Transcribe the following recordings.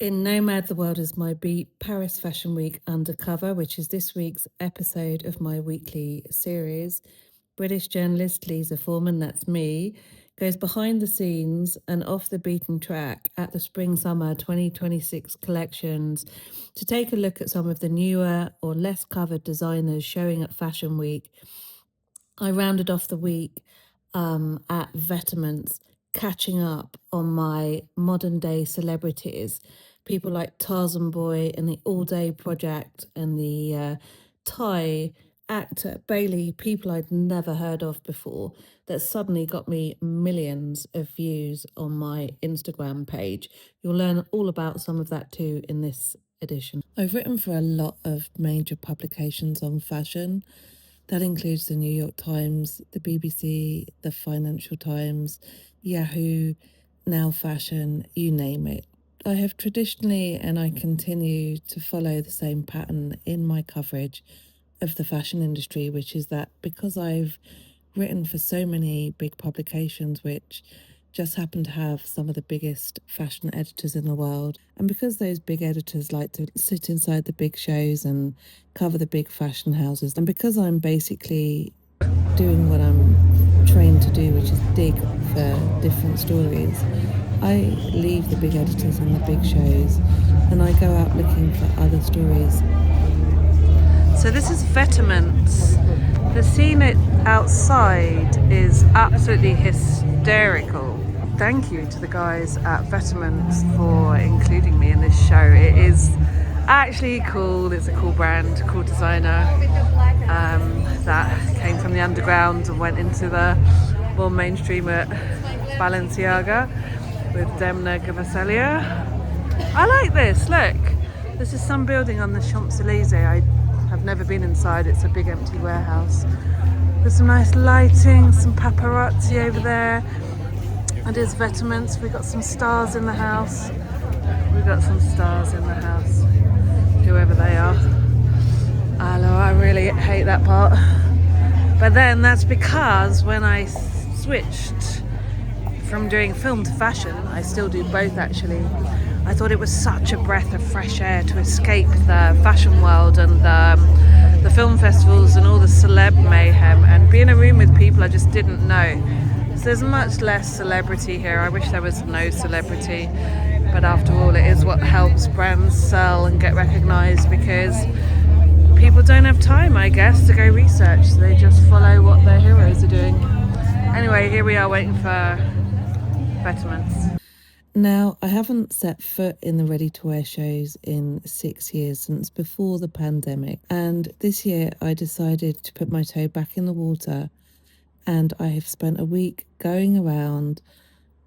In Nomad, the World is My Beat, Paris Fashion Week Undercover, which is this week's episode of my weekly series, British journalist Liza Foreman, that's me, goes behind the scenes and off the beaten track at the Spring-Summer 2026 collections to take a look at some of the newer or less covered designers showing at Fashion Week. I rounded off the week at Vetements, catching up on my modern day celebrities, people like Tarzán Boy and the All Day Project and the Thai actor Bailey, people I'd never heard of before, that suddenly got me millions of views on my Instagram page. You'll learn all about some of that too in this edition. I've written for a lot of major publications on fashion. That includes the New York Times, the BBC, the Financial Times, Yahoo, Now Fashion, you name it. I have traditionally, and I continue to follow the same pattern in my coverage of the fashion industry, which is that because I've written for so many big publications which just happen to have some of the biggest fashion editors in the world, and because those big editors like to sit inside the big shows and cover the big fashion houses, and because I'm basically doing what I'm trained to do, which is dig for different stories, I leave the big editors and the big shows and I go out looking for other stories. So this is Vetements. The scene outside is absolutely hysterical. Thank you to the guys at Vetements for including me in this show. It is actually cool. It's a cool brand, cool designer that came from the underground and went into the more mainstream at Balenciaga with Demna Gavasalia. I like this. Look, this is some building on the Champs-Elysees. I have never been inside. It's a big empty warehouse. There's some nice lighting, some paparazzi over there. And it's Vetements. We've got some stars in the house. Whoever they are. Although I really hate that part. But then that's because when I switched from doing film to fashion, I still do both actually. I thought it was such a breath of fresh air to escape the fashion world and the film festivals and all the celeb mayhem and be in a room with people I just didn't know. So there's much less celebrity here. I wish there was no celebrity, but after all, it is what helps brands sell and get recognised, because people don't have time, I guess, to go research. So they just follow what their heroes are doing. Anyway, here we are waiting for Vetements. Now, I haven't set foot in the ready-to-wear shows in 6 years, since before the pandemic. And this year, I decided to put my toe back in the water. And I have spent a week going around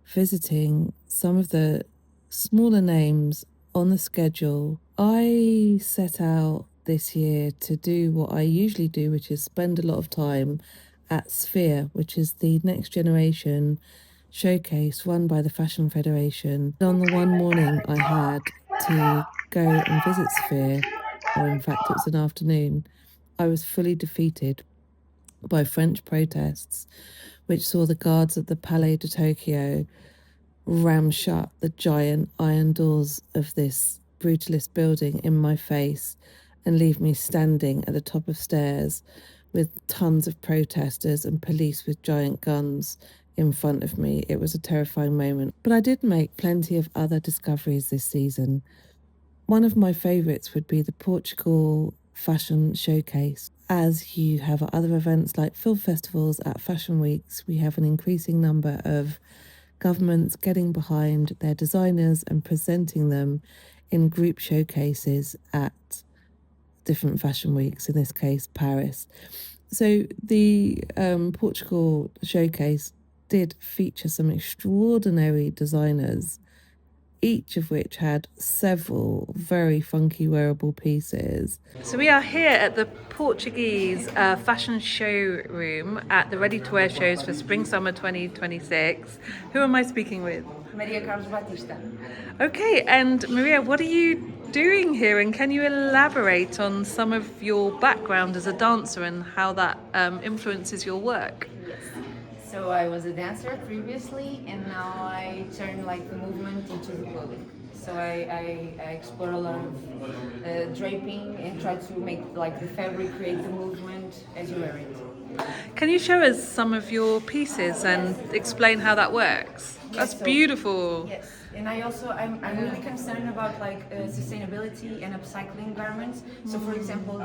visiting some of the smaller names on the schedule. I set out this year to do what I usually do, which is spend a lot of time at Sphere, which is the next generation showcase run by the Fashion Federation. On the one morning I had to go and visit Sphere, or in fact it was an afternoon, I was fully defeated by French protests, which saw the guards at the Palais de Tokyo ram shut the giant iron doors of this brutalist building in my face and leave me standing at the top of stairs with tons of protesters and police with giant guns in front of me. It was a terrifying moment. But I did make plenty of other discoveries this season. One of my favourites would be the Portugal Fashion Showcase. As you have other events like film festivals at Fashion Weeks, we have an increasing number of governments getting behind their designers and presenting them in group showcases at different fashion weeks, in this case Paris. So the Portugal showcase did feature some extraordinary designers, each of which had several very funky wearable pieces. So we are here at the Portuguese fashion showroom at the ready-to-wear shows for Spring-Summer 2026. Who am I speaking with? Maria Carlos Batista. Okay, and Maria, what are you doing here, and can you elaborate on some of your background as a dancer and how that influences your work? Yes. So I was a dancer previously, and now I turned like the movement into the clothing. So I explore a lot of draping and try to make like the fabric create the movement as you wear it. Can you show us some of your pieces and explain how that works? That's So- beautiful. Yes, and I'm really concerned about like sustainability and upcycling garments. So for example,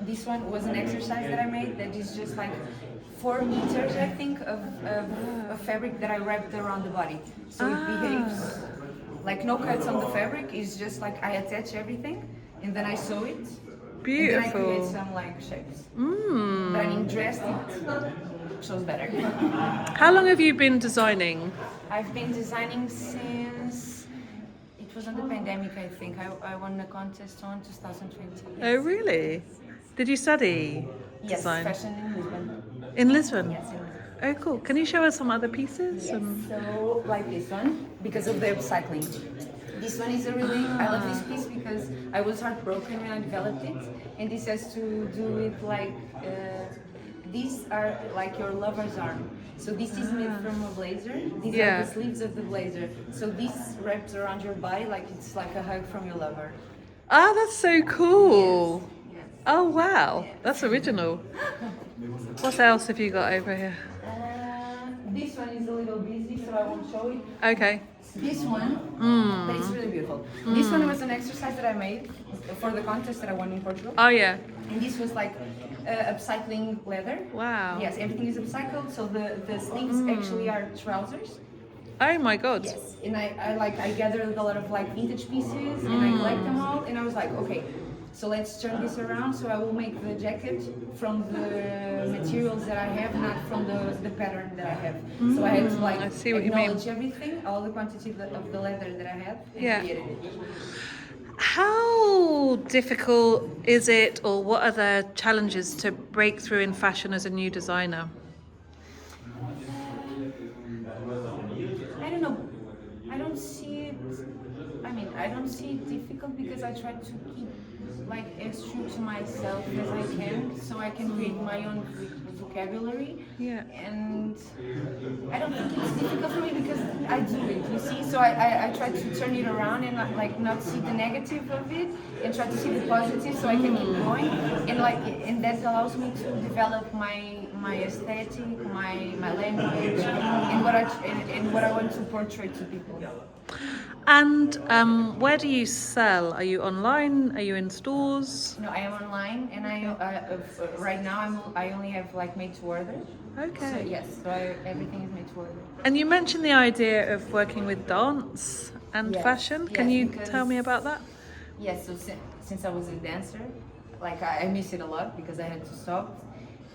this one was an exercise that I made that is just like 4 meters, I think, of fabric that I wrapped around the body. So it behaves like no cuts on the fabric. It's just like I attach everything and then I sew it. And then I create Beautiful. some like shapes. But I mean, dressed it shows better. How long have you been designing? I've been designing since it was on the pandemic, I think. I won a contest on 2020. Yes. Oh, really? Did you study Yes, design? fashion in Lisbon. In Lisbon? Yes, in Lisbon. Oh, cool. Can you show us some other pieces? Yes, so like this one, because of the upcycling. This one is I love this piece because I was heartbroken when I developed it. And this has to do with like, these are like your lover's arm. So this is made from a blazer. These are the sleeves of the blazer. So this wraps around your body like it's like a hug from your lover. Ah, that's so cool. Yes. Oh, wow. That's original. What else have you got over here? This one is a little busy, so I won't show it. Okay. This one, but it's really beautiful. This one was an exercise that I made for the contest that I won in Portugal. Oh, yeah. And this was like upcycling leather. Wow. Yes, everything is upcycled, so the sleeves actually are trousers. Oh, my God. Yes, and I gathered a lot of like vintage pieces and I collect them all, and I was like, okay, so let's turn this around. So I will make the jacket from the materials that I have, not from the pattern that I have. So I had to like I see what you mean. acknowledge everything, all the quantity of the leather that I had, and Yeah. created it. How difficult is it, or what are the challenges to break through in fashion as a new designer? I don't know. I don't see it. I mean, I don't see it difficult because I try to keep like as true to myself as I can, so I can create my own vocabulary. Yeah. And I don't think it's difficult for me because I do it. You see, so I try to turn it around and not see the negative of it, and try to see the positive, so I can keep going. And that allows me to develop my aesthetic, my language, and what I want to portray to people. And where do you sell? Are you online? Are you in stores? No, I am online, and right now I only have like made to order. Okay. So yes, everything is made to order. And you mentioned the idea of working with dance and Yes, fashion. Can yes, you because- tell me about that? Yes, so since I was a dancer, like I miss it a lot because I had to stop.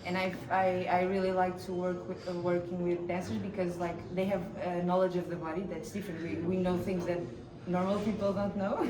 And I really like to working with dancers because like they have knowledge of the body that's different. We know things that normal people don't know.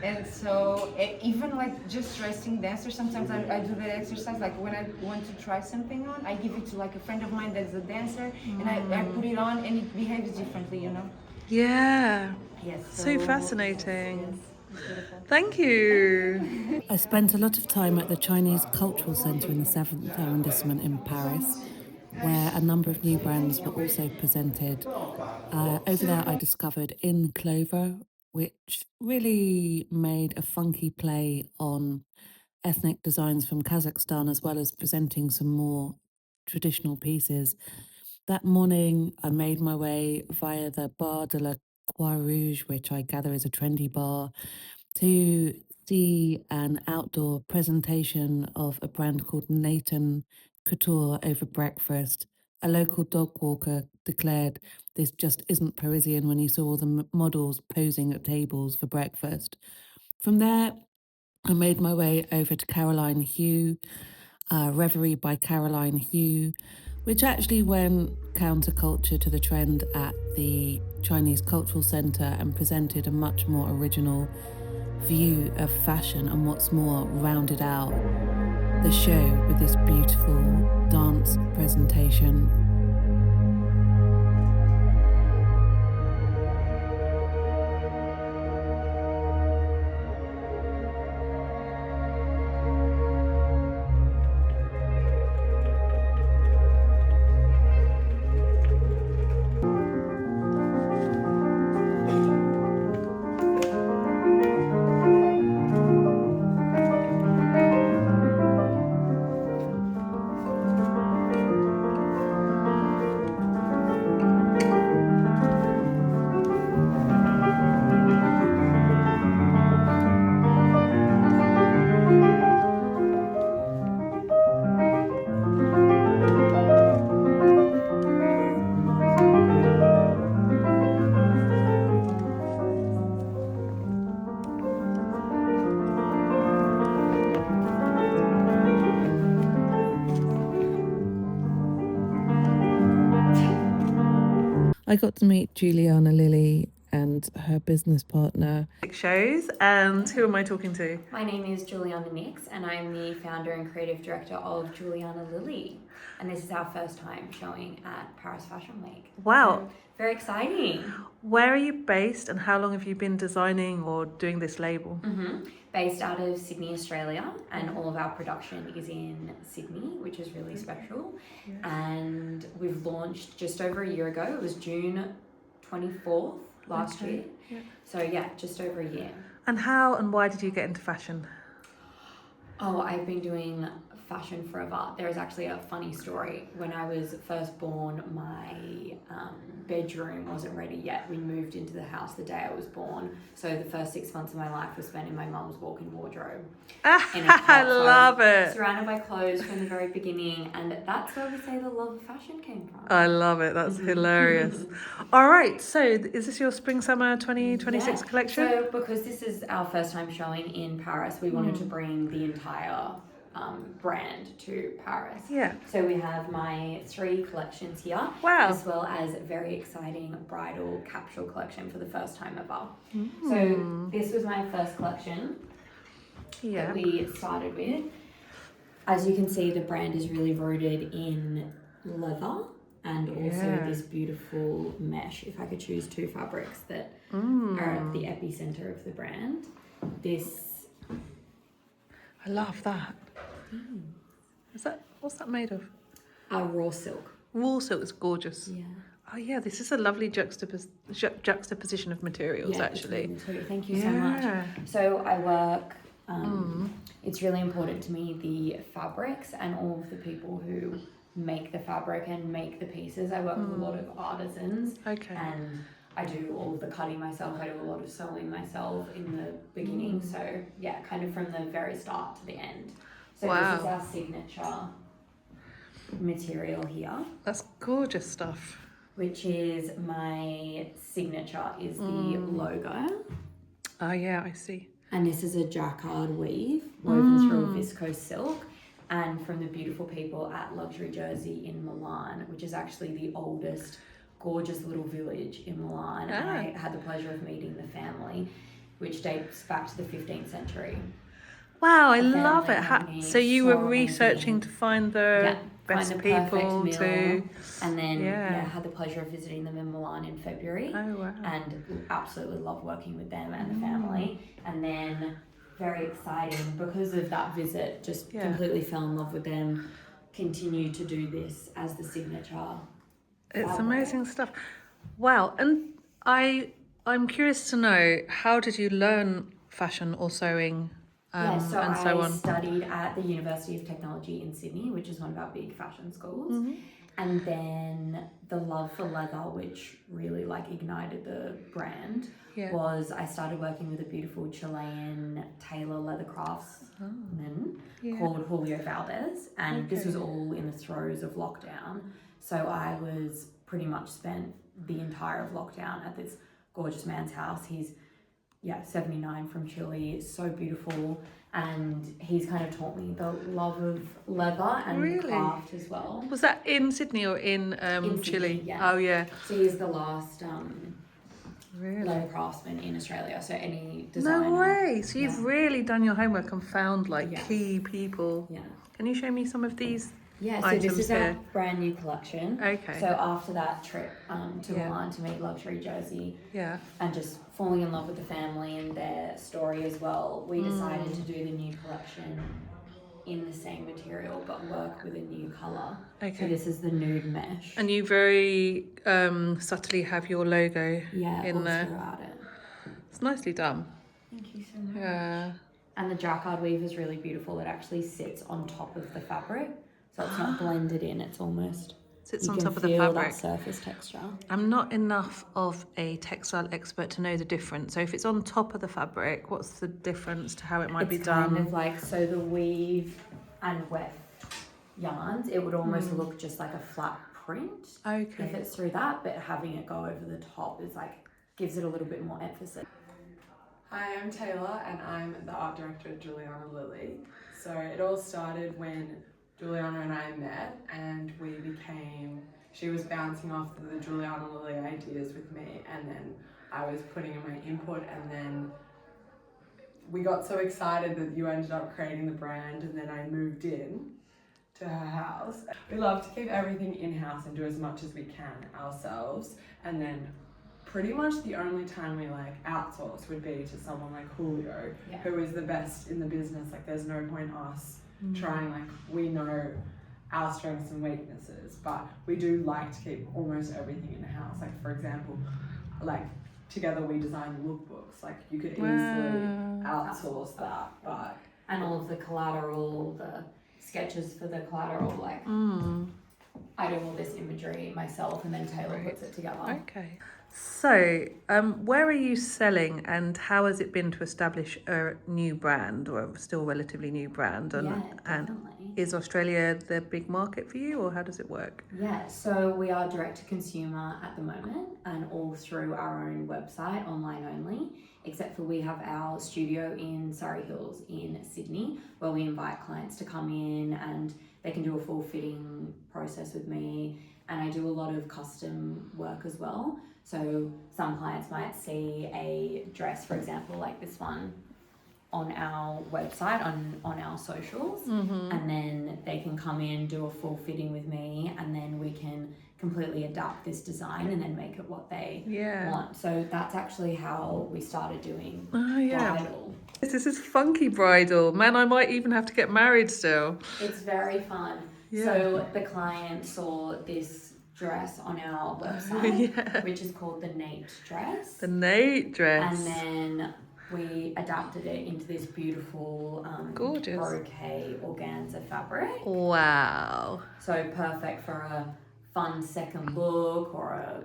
And so even like just dressing dancers, sometimes I do that exercise. Like when I want to try something on, I give it to like a friend of mine that's a dancer, and I put it on and it behaves differently, you know? Yeah. Yes. So fascinating. Yes, it's beautiful. Thank you. I spent a lot of time at the Chinese Cultural Centre in the 7th arrondissement in Paris, where a number of new brands were also presented. Over there, I discovered In Clover, which really made a funky play on ethnic designs from Kazakhstan, as well as presenting some more traditional pieces. That morning, I made my way via the Bar de la Croix Rouge, which I gather is a trendy bar, to see an outdoor presentation of a brand called Nathan Couture over breakfast. A local dog walker declared this just isn't Parisian when he saw all the models posing at tables for breakfast. From there, I made my way over to Caroline Hugh, Reverie by Caroline Hugh, which actually went counterculture to the trend at the Chinese Cultural Centre and presented a much more original view of fashion, and what's more, rounded out the show with this beautiful dance presentation. I got to meet Juliana Lily and her business partner. Shows, and who am I talking to? My name is Juliana Nix, and I'm the founder and creative director of Juliana Lily. And this is our first time showing at Paris Fashion Week. Wow. So, very exciting. Where are you based, and how long have you been designing or doing this label? Based out of Sydney, Australia, and all of our production is in Sydney, which is really special. And we've launched just over a year ago. It was June 24th last year. So yeah, just over a year. And how and why did you get into fashion? Oh, I've been doing fashion forever. There is actually a funny story. When I was first born, my bedroom wasn't ready yet. We moved into the house the day I was born. So the first 6 months of my life was spent in my mum's walk-in wardrobe. I love it. Surrounded by clothes from the very beginning. And that's where we say the love of fashion came from. I love it. That's hilarious. All right. So is this your spring-summer 2026 collection? So because this is our first time showing in Paris, we wanted to bring the entire brand to Paris. Yeah. So we have my 3 collections here. Wow. As well as a very exciting bridal capsule collection for the first time ever. So this was my first collection that we started with. As you can see, the brand is really rooted in leather and also this beautiful mesh. If I could choose 2 fabrics that are at the epicenter of the brand. I love that. What's that made of? Raw silk. Raw silk is gorgeous. Yeah. Oh yeah, this is a lovely juxtaposition of materials, actually. Thank you so much. So I work, it's really important to me, the fabrics and all of the people who make the fabric and make the pieces. I work with a lot of artisans. Okay. And I do all of the cutting myself. I do a lot of sewing myself in the beginning. So yeah, kind of from the very start to the end. So this is our signature material here. That's gorgeous stuff. Which is my signature, is the logo. Oh yeah, I see. And this is a jacquard weave woven through a viscose silk, and from the beautiful people at Luxury Jersey in Milan, which is actually the oldest gorgeous little village in Milan. And I had the pleasure of meeting the family, which dates back to the 15th century. Wow, I love it. So you were researching to find the best find the people meal, to... And then had the pleasure of visiting them in Milan in February. Oh, wow. And absolutely love working with them and the family. And then very exciting because of that visit, just completely fell in love with them, continued to do this as the signature. It's amazing stuff. Wow. And I'm curious to know, how did you learn fashion or sewing and so on? I studied at the University of Technology in Sydney, which is one of our big fashion schools. And then the love for leather, which really ignited the brand, was I started working with a beautiful Chilean tailor leather craftsman called Julio Valdez. And this was all in the throes of lockdown. So I was pretty much spent the entire of lockdown at this gorgeous man's house. He's 79 from Chile, so beautiful, and he's kind of taught me the love of leather and craft as well. Was that in Sydney or in Chile? Sydney, yeah. Oh yeah. So he's the last leather craftsman in Australia. So any designer. No way. So you've really done your homework and found key people. Yeah. Can you show me some of these? Yeah, so this is our brand new collection. Okay. So after that trip to Milan to meet Luxury Jersey, and just falling in love with the family and their story as well, we decided to do the new collection in the same material but work with a new colour. Okay. So this is the nude mesh. And you very subtly have your logo in there. Throughout it. It's nicely done. Thank you so much. Yeah. And the jacquard weave is really beautiful. It actually sits on top of the fabric. So it's not blended in, it's almost... Sits on top of the fabric. That surface texture. I'm not enough of a textile expert to know the difference. So if it's on top of the fabric, what's the difference to how it might be done? It's kind of so the weave and weft yarns, it would almost look just like a flat print. Okay. If it's through that, but having it go over the top is gives it a little bit more emphasis. Hi, I'm Taylor and I'm the art director at Juliana Lily. So it all started when Juliana and I met and we became she was bouncing off the Juliana Lily ideas with me, and then I was putting in my input, and then we got so excited that you ended up creating the brand, and then I moved in to her house. We love to keep everything in-house and do as much as we can ourselves, and then pretty much the only time we like outsource would be to someone like Julio, who is the best in the business. Like there's no point us trying, like we know our strengths and weaknesses, but we do like to keep almost everything in the house. Like for example, like together we design lookbooks. Like you could easily outsource that, but and all of the collateral, the sketches for the collateral, like I do all this imagery myself, and then Taylor puts it together. Okay. So, where are you selling, and how has it been to establish a new brand, or a still relatively new brand? And, Definitely. and is Australia the big market for you, or how does it work? Yeah, so we are direct to consumer at the moment, and all through our own website, online only, except for we have our studio in Surrey Hills in Sydney, where we invite clients to come in and they can do a full fitting process with me, and I do a lot of custom work as well. So some clients might see a dress, for example, like this one, on our website, on our socials, and then they can come in, do a full fitting with me, and then we can completely adapt this design and then make it what they want. So that's actually how we started doing bridal. This is funky bridal. Man, I might even have to get married still. It's very fun. So the client saw this dress on our website, which is called the Nate dress. The Nate dress. And then we adapted it into this beautiful gorgeous brocade organza fabric. Wow. So perfect for a fun second look or a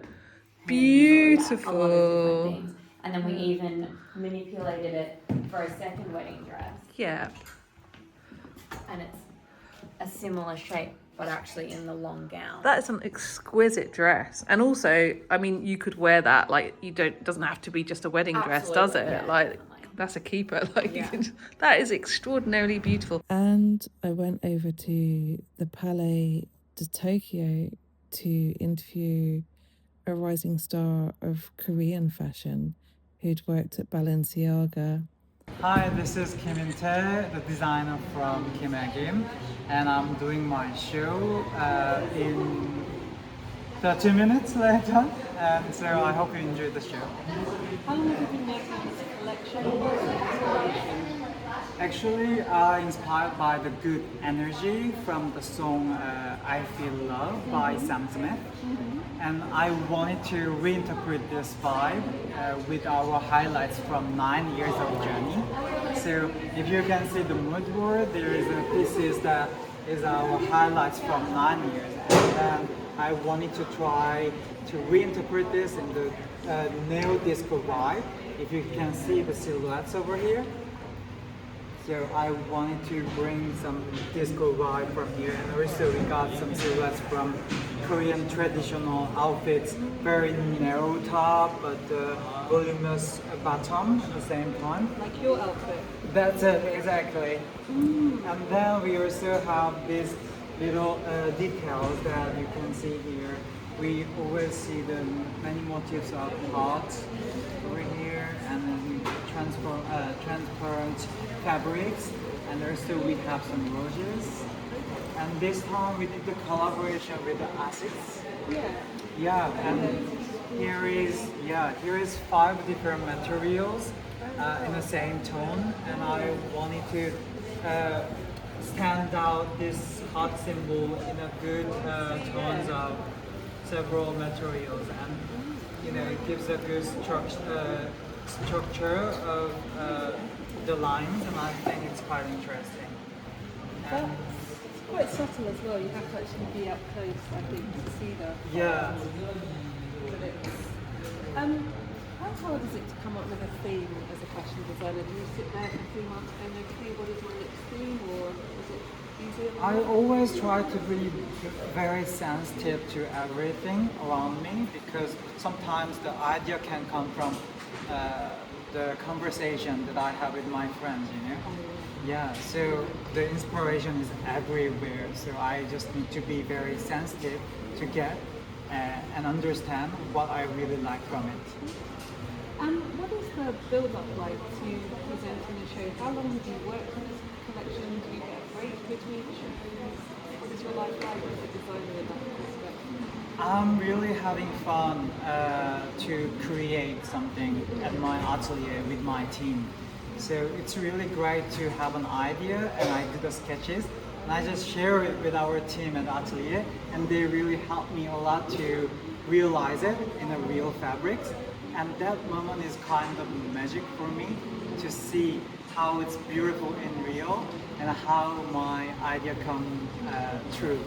beautiful. A lot of different things. And then we even manipulated it for a second wedding dress. Yeah. And it's a similar shape, but actually in the long gown. That is an exquisite dress. And also, I mean, you could wear that, like, it doesn't have to be just a wedding dress, does it? Yeah, like, that's a keeper. Like, you can, that is extraordinarily beautiful. And I went over to the Palais de Tokyo to interview a rising star of Korean fashion who'd worked at Balenciaga. Hi, this is KimHekim, the designer from KimHekim, and I'm doing my show in 30 minutes later, and so I hope you enjoy the show. How long have you been working on this collection? Actually, inspired by the good energy from the song I Feel Love by Sam Smith. And I wanted to reinterpret this vibe with our highlights from 9 years of journey. So if you can see the mood board, there is a pieces that is our highlights from 9 years. And then I wanted to try to reinterpret this in the neo-disco vibe. If you can see the silhouettes over here. So I wanted to bring some disco vibe from here, and also we got some silhouettes from Korean traditional outfits, very narrow top but voluminous bottom at the same time. Like your outfit? That's it, exactly. And then we also have these little details that you can see here. We always see the many motifs of hearts over here, and then transparent fabrics, and also we have some roses. And this time we did the collaboration with the acids. And here is 5 different materials in the same tone, and I wanted to stand out this heart symbol in a good tones of several materials, and it gives a good structure of the lines, and I think it's quite interesting. It's quite subtle as well. You have to actually be up close, I think, to see that. Yeah. How hard is it to come up with a theme as a fashion designer? Do you sit there for 3 months going, okay, what is my next theme, or is it easier? I always try to be very sensitive to everything around me, because sometimes the idea can come from the conversation that I have with my friends, Yeah, so the inspiration is everywhere. So I just need to be very sensitive to get and understand what I really like from it. And what is the build-up like to presenting a show? How long have you worked on this collection? Do you get a break between shows? What is your life like as a designer in that respect? I'm really having fun to create something at my atelier with my team. So it's really great to have an idea and I do the sketches and I just share it with our team at atelier and they really help me a lot to realize it in a real fabrics. And that moment is kind of magic for me to see how it's beautiful in real and how my idea come true.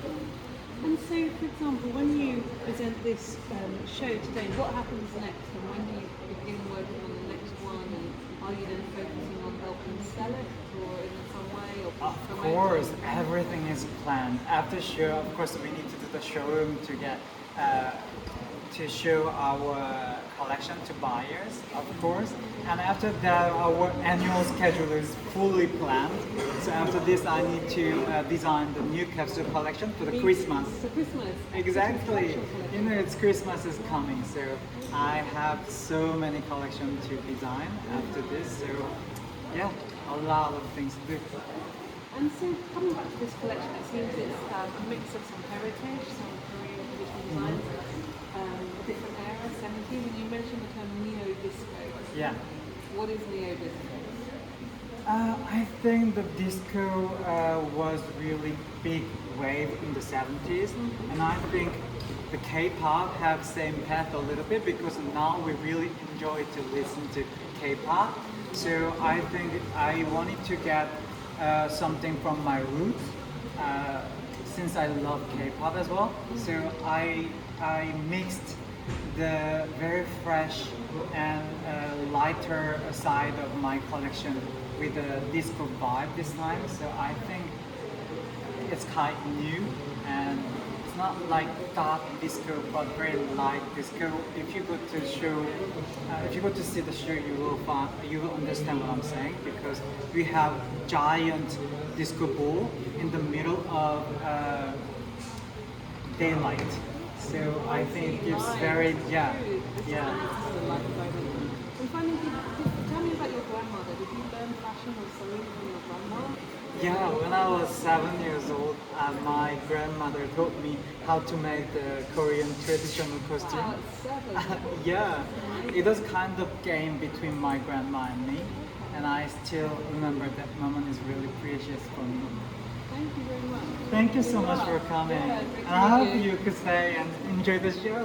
And so, for example, when you present this show today, what happens next? And when do you begin working on the next one? And are you then focusing on helping sell it, or in some way, or Of promote course, it? everything is planned. After show, of course, we need to do the showroom to get to show our collection to buyers, of course. And after that, our annual schedule is fully planned. So after this, I need to design the new capsule collection for the Christmas. For Christmas. Exactly. You know, it's Christmas is coming, so I have so many collections to design after this. So yeah, a lot of things to do. And so, coming back to this collection, it seems it's a mix of some heritage, some Korean traditional designs, a different era, 70s, and you mentioned the term neo-disco. Yeah. What is neo-disco? I think the disco was really big wave in the 70s, and I think the K-pop have same path a little bit because now we really enjoy to listen to K-pop. So I think I wanted to get something from my roots since I love K-pop as well. So I mixed the very fresh and lighter side of my collection with the disco vibe this time. So I think it's kind of new and it's not like dark disco but very light disco. If you go to show, if you go to see the show, you will understand what I'm saying because we have giant disco ball in the middle of daylight. So I think it gives very yeah. And finally, tell me about your grandmother. Did you learn fashion or sewing from your grandma? Yeah, when I was 7 years old, my grandmother taught me how to make the Korean traditional costume. Wow, at 7. Yeah, it was kind of game between my grandma and me, and I still remember that moment is really precious for me. Thank you very much. Thank you so much for coming. Yeah, And great to I meet hope you. you could stay and enjoy the show.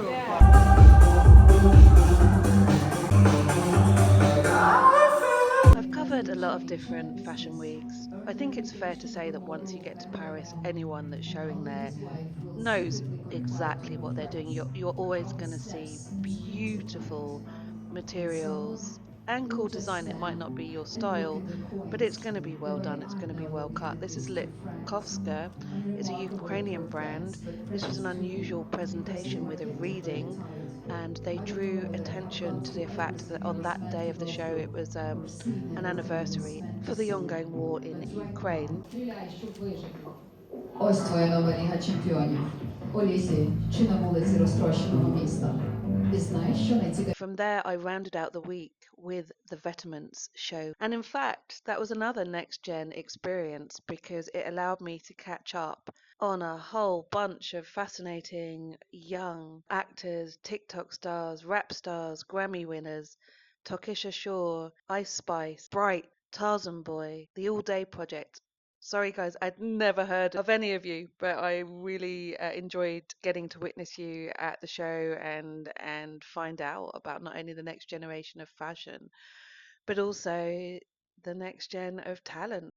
I've covered a lot of different fashion weeks. I think it's fair to say that once you get to Paris, anyone that's showing there knows exactly what they're doing. You're always going to see beautiful materials and cool design. It might not be your style, but it's going to be well done. It's going to be well cut. This is Tokischa. It's a Ukrainian brand. This was an unusual presentation with a reading, and they drew attention to the fact that on that day of the show it was an anniversary for the ongoing war in Ukraine. Ось твоя нова ліга чемпіонів. У лісі чи на вулиці розтрощеного міста. І знаєш, що найцікавіше? From there, I rounded out the week with the Vetements show. And in fact, that was another next gen experience because it allowed me to catch up on a whole bunch of fascinating young actors, TikTok stars, rap stars, Grammy winners, Tokischa, Ice Spice, Bright, Tarzán Boy, the All Day Project. Sorry, guys, I'd never heard of any of you, but I really enjoyed getting to witness you at the show and find out about not only the next generation of fashion, but also the next gen of talent.